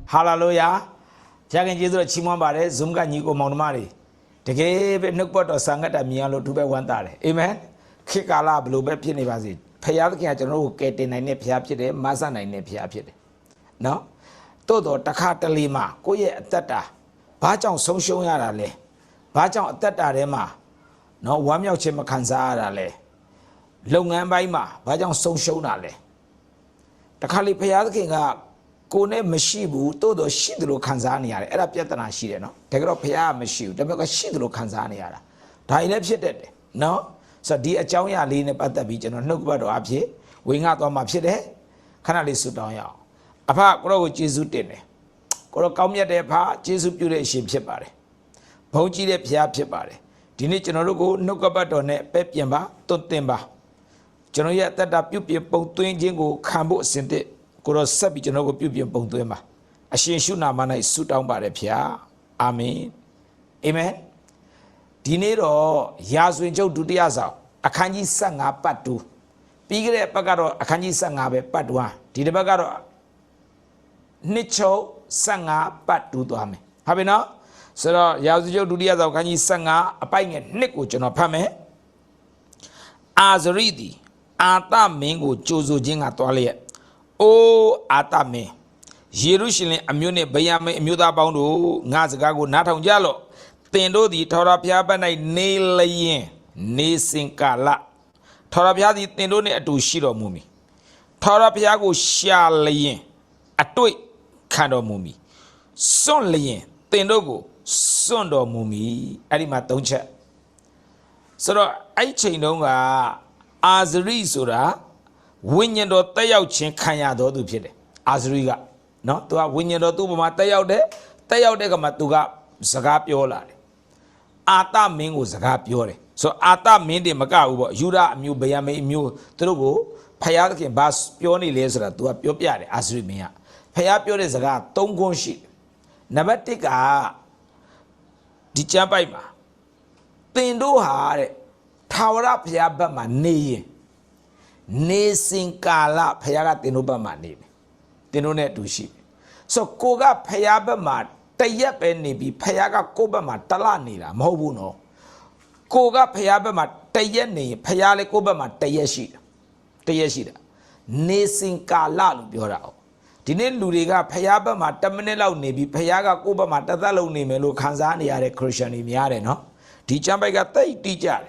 Hallelujah. Jagan Jesus Chimambare, Zunga Nico Montmari. The gave no pot or Sangata Mialo to be one tare. Amen. Kikala blue bepini was it. Payaki at no get in a nepiapide, Mazana in nepiapide. No? Todo Takata Lima, Koye Tata. Bachang Social Yarale. Bachang Tata Rema. No Wamio Chimakanzarale. Longan Baima, Bajang Social Nale. Takali Payaki. Kone Meshibu, todo Shidro Kanzania, era Pietana Shideno. Take up Pia Meshu, the Mega Shidro Kanzania. Tailep no? So dear Chauya lean up at the beach and no good up here, wing out on my shide, Canali Sudoya. Apart, grow Jesutine. Goro Kamia de Pa, Jesu Pure Ship Shepare. Pochi de Pia Shepare. Dinichanogo, no Gabatone, Pepiamba, Tontemba. Genoya that a pupil Pontuin Jingo, Cambo Sente. Kuro sabi jono pipi pongto ema. Ashin shuna mana isu down bare pia. Amen. Amen. Dinero yazwin jau dutia zao. Akanji sanga patu. Pigre pagaro akanji sanga be patwa. Dide pagaro nicho sanga patu to ame. Habe na? So yazwin jau dutia zao akanji sanga apainge niku jono pame. Azridi ata mingo jozo jinga toalie. O Atame Jerusalem Amune Bayame Muda Bondo Nazgago Natang Jalo Tendo di Torapia Banai Nelayen Nesinkala Torapia di Tendone atu Shiro Mumi Torapiago Shalayen Atoi Kando Mumi Son Layen Tendogo Sondo Mumi Arimatoncha So I chain on Azri Sura Winyan do Tayao Chin Kanya do Pide, Azriga. No, to a winyan do Tuma Tayao de Gamatuga, Zagapiola. Ata Mingo Zagapiore. So Ata Mindi Macau, Jura, Mu Bayame, Mu, Trugo, Payaki Bas, Pioni Lesra to a Piopiare, Azrimia. Payapiore Zaga, Tongon sheet. Namatica Dichampaima. Tendo Hare, Tower up Yabama Ney. Nesinkala Payaga Tenoba Mani. Tenone to sheep. So Koga Payabama, Tayap and Nibi, Payaga Kobama, Talanira, Mobuno. Koga Payabama, Tayani, Payale Kobama, Tayashi. Tayashida. Nesinkala Biorao. Tinen Luriga, Payabama, Tamanela Nibi, Payaga Kobama, Tatalo Nimelo, Kanzania, Christian Imiare, no? Teacher by Gatay, teacher.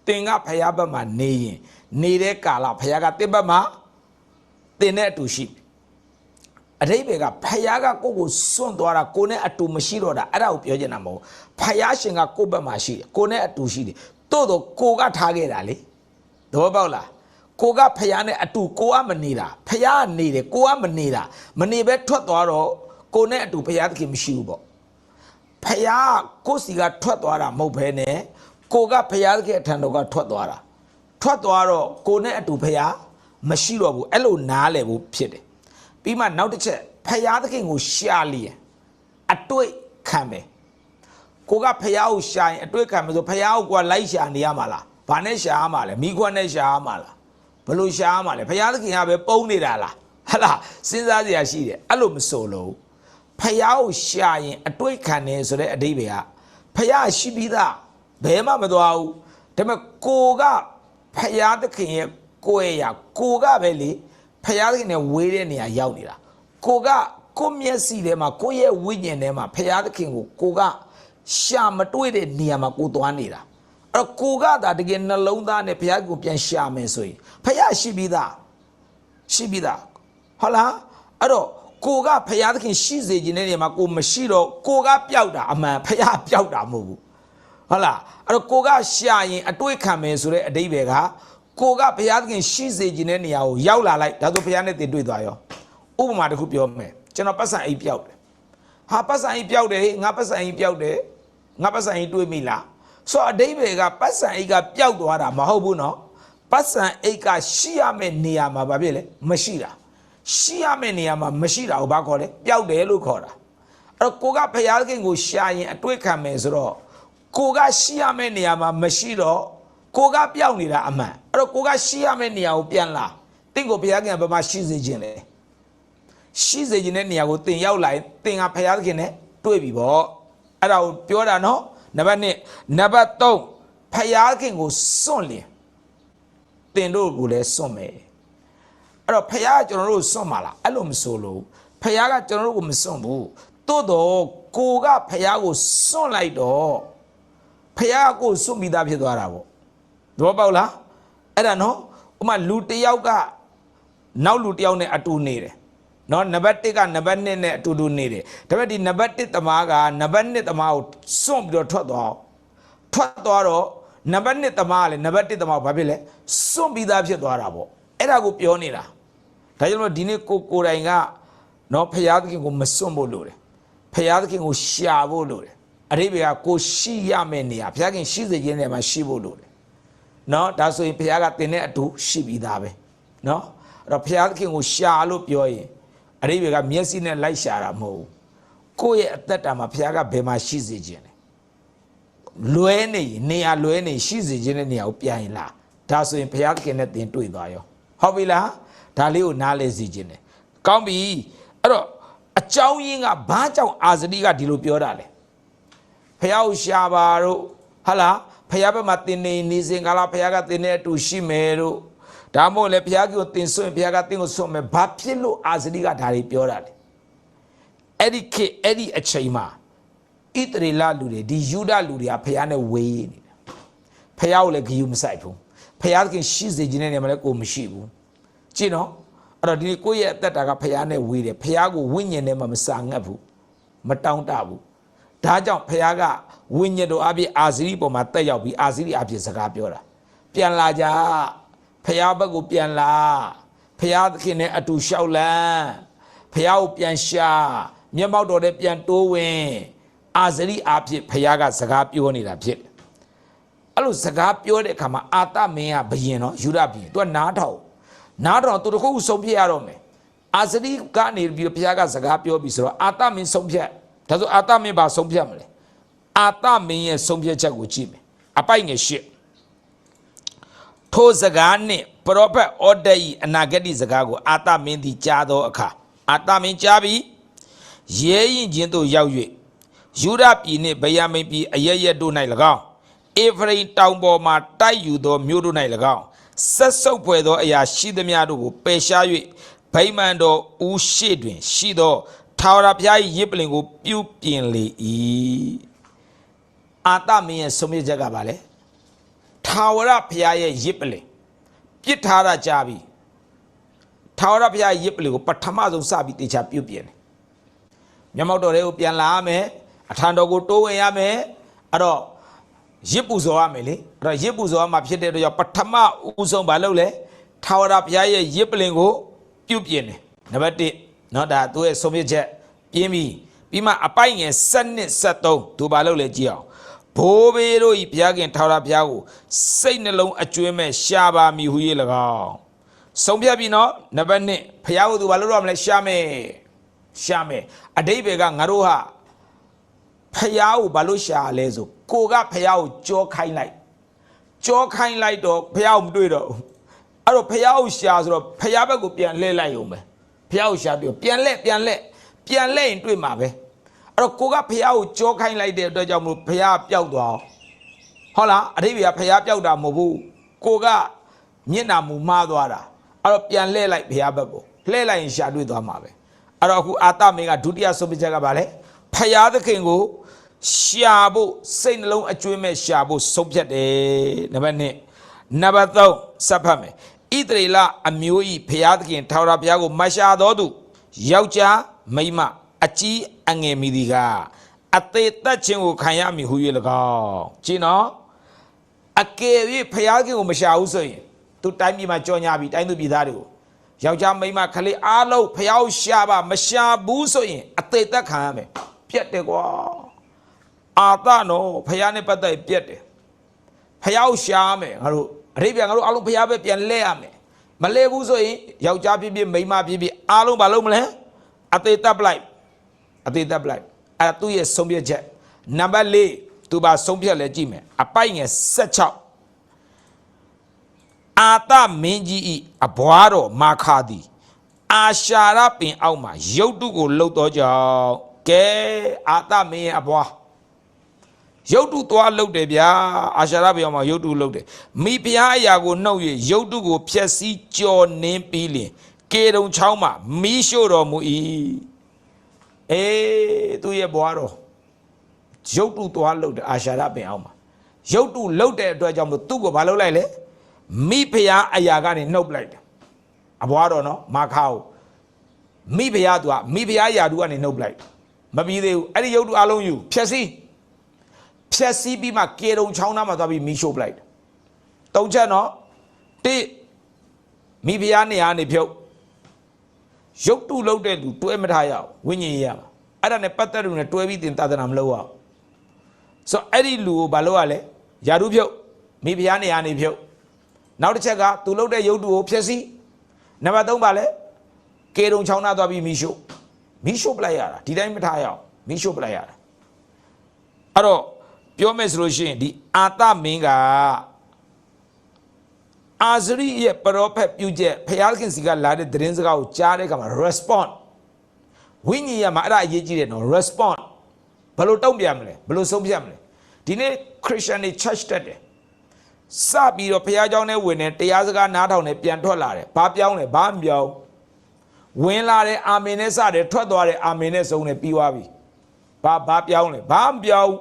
Tinga Payabama, Nay. Nere Kala Payaga Tebama Tene to sheep. A Rebega Payaga Kogo son Dora Kone atu Mashiro da Arau Piojanamo Payashinga Koba Mashi Kone atu Shidi Todo Koga Tagerali Dobaula Koga Payane atu Koa Manira Paya Nere Koa Manira Manibe Totoro Kone atu Payaki Mishubo Paya Kosiga Totora Mopene Koga Payaki Tandoga Totora Twatwaro, Kone at Upaya, Mashiro, Elo Nale, Pide. Pima now the chair, Payaking was Shali, a toy kame. Koga Payao shine, a toy kame, the Payao Gualaisha and Yamala, Panesha Amala, Miguanesha Amala, Palusha Amala, Payaki have a pony rala. Hala, since I see it, alum solo. Payao shine, a toy cane, so that a devia. Paya shibida, Bema Madow, Tema Koga. Payada King Koya, Koga Belly, Payadin a way near Yaunira. Koga, Comia see them a Koya Winyan them a Payada King Koga, Shamatuide near Makutuanira. A Koga that again alone than a Piagupian Shaman sui. Payashi be that. She be that. Hala, Ado, Koga Payada King she's a generic Maku Mashiro, Koga Piauda, a man Paya Piauda move. Hala, a Koga Shine, a toy came so a day vega, Koga Payadkin, she's a genenia, Yaula like that piano they do it. Uma the hoop your man, Chenapasa a piaude. Hapasa a piaude, Napasa a piaude, Napasa a do mila. So a day vega, Passa a piauda, Mahobuno, Passa a Shiame Niama Babile, Mashira. Shiame Niama, Mashira, Obacole, Piaude Lucora. A Koga Payadkin was shying a toy came so. Koga Shiame Niama Mashiro, Koga Piaunira Ama, or Koga Shiame Nia Pianla, Tingo Piagan, but my she's a gene. ရှိစေခြင်းတဲ့နေရာကိုတင်ရောက်လာရင်သင်ကဖယားသခင်နဲ့တွေ့ပြီပေါ့အဲ့ဒါကိုပြောတာနော်နံပါတ်1နံပါတ်3ဖယားသခင်ကိုစွန့်လျင်သင်တို့ကိုလည်းစွန့်မယ်အဲ့တော့ဖယားကကျွန်တော်တို့စွန့်ပါလားအဲ့လိုမဆိုလို့ဖယားကကျွန်တော်တို့ကိုမစွန့်ဘူးသို့တော့ကိုကဖယားကိုစွန့်လိုက်တော့ဖယားကိုစွန့်ပြီးသားဖြစ်သွားတာပေါ့သဘောပေါက်လားအဲ့ဒါနော်ဥမာလူတစ်ယောက်ကနောက်လူတစ်ယောက်နဲ့အတူနေတယ်နော်နံပါတ်1ကနံပါတ်2နဲ့အတူတူနေတယ်ဒါပေမဲ့ဒီနံပါတ်1သမားကနံပါတ်2သမားကိုစွန့်ပြီးတော့ထွက်သွားတော့နံပါတ်2သမားကလည်းနံပါတ်1သမားကိုဘာဖြစ်လဲစွန့်ပြီးသားဖြစ်သွားတာပေါ့အဲ့ဒါကိုပြောနေတာဒါကြောင့်မို့ဒီနေ့ကိုယ်တိုင်ကနော်ဖယားသခင်ကိုမစွန့်ဖို့လိုတယ်ဖယားသခင်ကိုရှာဖို့လိုတယ်အဓိပ္ပာယ်ကကိုရှိရမယ့်နေရာဘုရားခင်ရှိစေခြင်းနဲ့မှာရှိဖို့လိုတယ်နော်ဒါဆိုရင်ဘုရားကသင်နဲ့အတူရှိပြီးသားပဲနော်အဲ့တော့ဘုရားသခင်ကိုရှာလို့ပြောရင်အဓိပ္ပာယ်ကမျက်စိနဲ့လိုက်ရှာတာမဟုတ်ဘူးကိုယ့်ရဲ့အသက်တာမှာဘုရားကဘယ်မှာရှိစေခြင်းလဲလွဲနေရာလွဲနေရှိစေခြင်းတဲ့နေရာကိုပြန်ရင်လားဒါဆိုရင်ဘုရားသခင်နဲ့သင်တွေ့သွားရောဟုတ်ပြီလားဒါလေးကိုနားလဲစေခြင်းတယ်ကောင်းပြီအဲ့တော့အကြောင်းရင်းကဘာကြောင့်အာဇတိကဒီလိုပြောတာလဲဖယားကိုရှာပါတို့ဟာလားဖယားဘက်မှာသင်နေစဉ်ကာလဖယားကသင်နဲ့အတူရှိမယ်တို့ဒါမှမဟုတ်လေဖယားကိုသင်ဆွင့်ဖယားကသင်ကိုဆွင့်မယ်ဘာဖြစ်လို့အာဇတိကဒါတွေပြောတာလဲအဲ့ဒီခေအဲ့ဒီအချိန်မှာဣသရေလလူတွေဒီယူဒလူတွေကဖယားနဲ့ဝေးနေတာဖယားကိုလည်းဂယုမဆိုင်ဘူးဖယားခင်ရှိစေခြင်းနဲ့နေမှာလည်းကိုမရှိဘူးကြည့်နော်အဲ့တော့ဒီနေ့ကိုယ့်ရဲ့အသက်တာကဖယားနဲ့ဝေးတယ်ဖယားကိုဝိညာဉ်နဲ့မှမစာငတ်ဘူးမတောင်းတဘူးဒါကြောင့်ဖယားကဝိညာဉ်တော်အပြည့်အာဇရိပေါ်မှာတက်ရောက်ပြီးအာဇရိအပြည့်စကားပြောတာပြန်လာကြဖယားဘက်ကိုပြန်လာဖယားသခင်နဲ့အတူလျှောက်လန်းဖယားကိုပြန်ရှာမျက်မှောက်တော်နဲ့ပြန်တိုးဝင်အာဇရိအပြည့်ဖယားကစကားပြောနေတာဖြစ်တယ်အဲ့လိုစကားပြောတဲ့အခါမှာအာသမင်းကဘယင်နော်ယူဒဘယင်သူကနားထောင်သူတခုဆုံးဖြတ်ရတော့မယ်အာဇရိကနေပြီးဖယားကစကားပြောပြီးဆိုတော့အာသမင်းဆုံးဖြတ်ဒါဆိုအာသမင်းဘာဆုံးဖြတ်မလဲအာသမင်းရဲ့ဆုံးဖြတ်ချက်ကိုကြည့်မယ်အပိုက်ငယ်ရှစ်ထိုစကားနှင့်ပရောဖက်ဩဒဲဤအနာဂတိစကားကိုအာသမင်းသည်ကြားသောအခါအာသမင်းကြားပြီးရဲရင်ချင်းသို့ရောက်၍ယူဒပြည်နှင့်ဗယာမိန်ပြည်အရရက်တို့၌၎င်းအေဖရိမ်တောင်ပေါ်မှတိုက်ယူသောမြို့တို့၌၎င်းဆက်ဆုပ်ဖွယ်သောအရာရှိသမျှတို့ကိုပယ်ရှား၍ဗိမာန်တော်ဦးရှိတွင်ရှိသောထာဝရဘုရား၏ရစ်ပလင်ကိုပြုပြင်လေ၏အာသမင်းရဲ့ဆုံးဖြတ်ချက်ကဘာလဲထာဝရဘုရားရဲ့ရစ်ပလင်ပြစ်ထားတာကြပြီထာဝရဘုရားရစ်ပလင်ကိုပထမဆုံးစပြီးတေချာပြုပြင်တယ်မျက်မှောက်တော်တွေကိုပြန်လာရမယ်အထံတော်ကိုတိုးဝင်ရမယ်အဲ့တော့ရစ်ပူဇော်ရမယ်လေအဲ့တော့ရစ်ပူဇော်မှဖြစ်တဲ့အတွက်ကြောင့်ပထမဦးဆုံးဘာလုပ်လဲထာဝရဘုရားရဲ့ရစ်ပလင်ကိုပြုပြင်တယ်နံပါတ်1နော်ဒါသူရဲ့ဆုံးဖြတ်ချက်ပြင်းပြီးမှအပိုက်ငယ်7နှစ်73သူဘာလုပ်လဲကြည့်အောင်ဘိုးဘေးတို့ဤဘုရားခင်ထာဝရဘုရားကိုစိတ်နှလုံးအကျွမ်းမဲ့ရှာပါမည်ဟူ၍၎င်းဆုံးဖြတ်ပြီးနော်နံပါတ်1ဘုရားကိုသူဘာလုပ်ရမလဲရှာမယ်အတိတ်ဘေကငါတို့ဟာဖယားကိုဘာလို့ရှာလဲဆိုကိုကဖယားကိုကြောခိုင်းလိုက်တော့ဖယားကိုမတွေ့တော့အဲ့တော့ဖယားကိုရှာဆိုတော့ဖယားဘက်ကိုပြန်လှည့်လိုက်အောင်ပဲဖယားကိုရှာပြီးပြန်လှည့်ရင်တွေ့မှာပဲအဲ့တော့ကိုကဖယားကိုကြောခိုင်းလိုက်တဲ့အတွက်ကြောင့်မလို့ဖယားပျောက်သွားဟုတ်လားအဓိပ္ပာယ်ကဖယားပျောက်တာမဟုတ်ဘူးကိုကမျက်နှာမူမှားသွားတာအဲ့တော့ပြန်လှည့်လိုက်ဖယားဘက်ကိုလှည့်လိုက်ရင်ရှာတွေ့သွားမှာပဲအဲ့တော့အခုအာသမင်းကဒုတိယဆုံးဖြတ်ချက်ကဘာလဲဖယားသခင်ကိုရှာဖို့စိတ်နှလုံးအကျွမ်းမဲ့ရှာဖို့ဆုံးဖြတ်တယ်နံပါတ်1နံပါတ်3စပ်ဖတ်မယ်ဣသရေလအမျိုးဤဖယားသခင်ထာဝရဘုရားကိုမရှာတော်သူယောက်ျားမိန်းမအကြီးအငယ်မိသည်ကအသေးသက်ခြင်းကိုခံရမည်ဟု၍၎င်းကြည့်နော်အကယ်၍ဖယားခင်ကိုမရှာဘူးဆိုရင်သူတိုင်းပြည်မှာကြော်ညာပြီးတိုင်းသူပြည်သားတွေကိုယောက်ျားမိန်းမခလေးအားလုံးဖယားကိုရှာပါမရှာဘူးဆိုရင်အသေးသက်ခံရမယ်ပြတ်တယ်ကွာအာသနော်ဖယားနဲ့ပတ်သက်ပြတ်တယ်ဖယားကိုရှာမယ်ငါတို့အရိပ်ပြန်ငါတို့အားလုံးဖယားပဲပြန်လဲရမယ်မလဲဘူးဆိုရင်ယောက်ျားဖြစ်ဖြစ်မိန်းမဖြစ်ဖြစ်အားလုံးမလုပ်မလဲအသေးသက်ပလိုက်အဲ့သူ့ရဲ့ဆုံးဖြတ်ချက်နံပါတ်4သူပါဆုံးဖြတ်လဲကြည့်မယ်အပိုက်ငယ်16အာသမင်းကြီးဤအဘွားတော်မာခါသည် အာရှာရပင်အောက်မှာရုပ်တုကိုလှုပ်တော့ကြောင့်ကဲအာသမင်းရဲ့အဘွားရုပ်တုသွားလှုပ်တယ်ဗျာအာရှာရပင်အောက်မှာရုပ်တုလှုပ်တယ်မိဖုရားအရာကိုနှုတ်၍ရုပ်တုကိုဖျက်ဆီးကြော်နင်းပြီးလင်ကေတုံချောင်းမှာမီးရှို့တော်မူ၏အေးသူရဲ့ဘွားတော်ရုပ်တုသွားလှုပ်တယ်အာရှာရပင်အောက်မှာရုပ်တုလှုပ်တဲ့အတွက်ကြောင့်မို့သူ့ကိုဘာလုပ်လိုက်လဲမိဖုရားအရာကနေနှုတ်ပလိုက်တယ်အဘွားတော်နော်မာခါကိုမိဖုရားသူကမိဖုရားယာတုကနေနှုတ်ပလိုက်မပြီးသေးဘူးအဲ့ဒီရုပ်တုအလုံးယူဖြက်စီးပြီးမှကေတုံချောင်းသားမှာသွားပြီးမီးရှို့ပလိုက်တုံးချက်နော်တိမိဖုရားနေရာနေဖြုတ်ရုပ်တုလှုပ်တဲ့လူတွဲမထားရအောင်ဝိညာဉ်ရေးရမှာအဲ့ဒါနဲ့ပတ်သက်လို့နဲ့တွဲပြီးတင်သာသနာမလုပ်ရအောင်ဆိုအဲ့ဒီလူကိုဘာလုပ်ရလဲယာတုဖြုတ်မိဖုရားနေရာနေဖြုတ်နောက်တစ်ချက်ကသူလှုပ်တဲ့ရုပ်တုကိုဖျက်ဆီးနံပါတ်3ပါလဲကေတုံချောင်းသားသွားပြီးမီးရှို့ပလိုက်ရတာဒီတိုင်းမထားရအောင်မီးရှို့ပလိုက်ရတာအဲ့တော့ပြောမယ်ဆိုလို့ရှိရင်ဒီအာသမင်းကအာဇရိရဲ့ပရောဖက်ပြုချက်ဖျားခင်စီကလာတဲ့သတင်းစကားကိုကြားတဲ့အခါမှာ respond ဝိညာဉ်ရမှာအဲ့ဒါအရေးကြီးတယ်နော် respond ဘယ်လိုတုံ့ပြန်မလဲဘယ်လိုဆုံးဖြတ်မလဲဒီနေ့ Christian တွေ church တက်တယ်စပြီးတော့ဖျားเจ้าနဲ့ဝင်တယ်တရားစကားနားထောင်တယ်ပြန်ထွက်လာတယ်ဘာပြောင်းလဲဘာမပြောင်းဝင်လာတယ်အာမင်နဲ့စတယ်ထွက်သွားတယ်အာမင်နဲ့ဆုံးတယ်ပြီးသွားပြီဘာပြောင်းလဲဘာမပြောင်း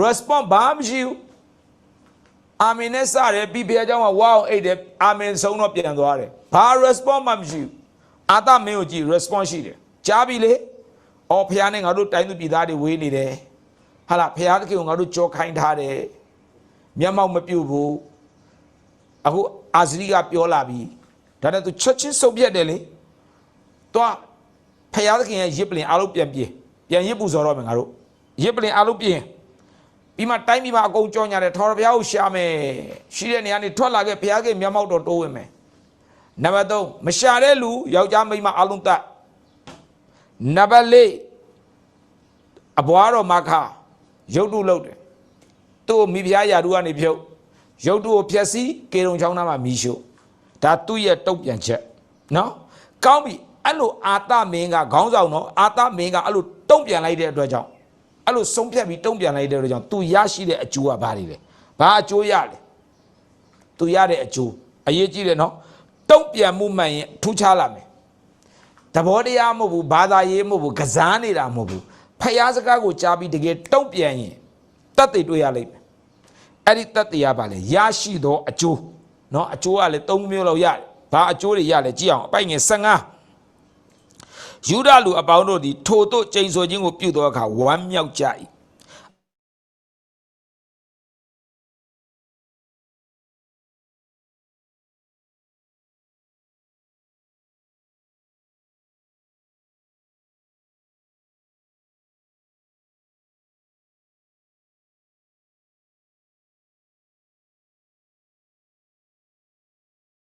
response ဘာမရှိဘူးအာမင်နဲ့စတယ်ပြီးဖျားเจ้าကဝါအောင်အိတ်တယ်အာမင်ဆုံးတော့ပြန်သွားတယ်ဘာ response မှမရှိဘူးအာသမင်းကိုကြည့် response ရှိတယ်ကြားပြီလေအော်ဖျားနဲ့ငါတို့တိုင်းသူပြည်သားတွေဝေးနေတယ်ဟာလားဖျားတခင်ကိုငါတို့ကြောခိုင်းထားတယ်မျက်မှောက်မပြုတ်ဘူးအခုအာဇရိကပြောလာပြီဒါနဲ့သူချက်ချင်းစုပ်ပြတ်တယ်လေတော့ဖျားသခင်ရဲ့ရစ်ပလင်အားလုံးပြန်ရစ်ပူဇော်တော့မယ်ငါတို့ရစ်ပလင်အားလုံးပြင်ပြီးမှတိုင်းပြီးမှအကုန်ကြောညာတယ်ထော်ရဘုရားကိုရှာမယ်ရှိတဲ့နေရာနေထွက်လာခဲ့ဘုရားခင်မျက်မှောက်တော်တိုးဝင်မယ်နံပါတ်3မရှာတဲ့လူယောက်ျားမိန်းမအားလုံးတတ်နံပါတ်4အဘွားတော်မခရုပ်တုလုပ်တယ်သူ့မိဖုရားယာတုကနေဖြုတ်ရုပ်တုကိုဖျက်ဆီးကေတုံချောင်းသားမှာမီးရှို့ဒါသူ့ရဲ့တုတ်ပြန်ချက်နော်ကောင်းပြီအဲ့လိုအာသမင်းကခေါင်းဆောင်နော်အာသမင်းကအဲ့လိုတုံ့ပြန်လိုက်တဲ့အတွက်ကြောင့်အဲ့လိုဆုံးဖြတ်ပြီးတုံ့ပြန်လိုက်တဲ့အတွက်ကြောင့်သူရရှိတဲ့အကျိုးကဘာတွေလဲဘာအကျိုးရလဲသူရတဲ့အကျိုးအရေးကြီးတယ်နော်တုံ့ပြန်မှုမှန်ရင်ထူးခြားလာမယ်သဘောတရားမဟုတ်ဘူးဘာသာရေးမဟုတ်ဘူးကစားနေတာမဟုတ်ဘူးဖျားစကားကိုကြားပြီးတကယ်တုံ့ပြန်ရင်တတ်သိတွေ့ရလိမ့်မယ်အဲ့ဒီတတ်တရားပါလေရရှိသောအကျိုးเนาะအကျိုးကလည်း3မျိုးလောက်ရတယ်ဘာအကျိုးတွေရလဲကြည့်အောင်အပိုက်ငယ်15ယူဒလူအပေါင်းတို့သည်ထို့သို့ကျိန်ဆိုခြင်းကိုပြုသောအခါဝမ်းမြောက်ကြ၏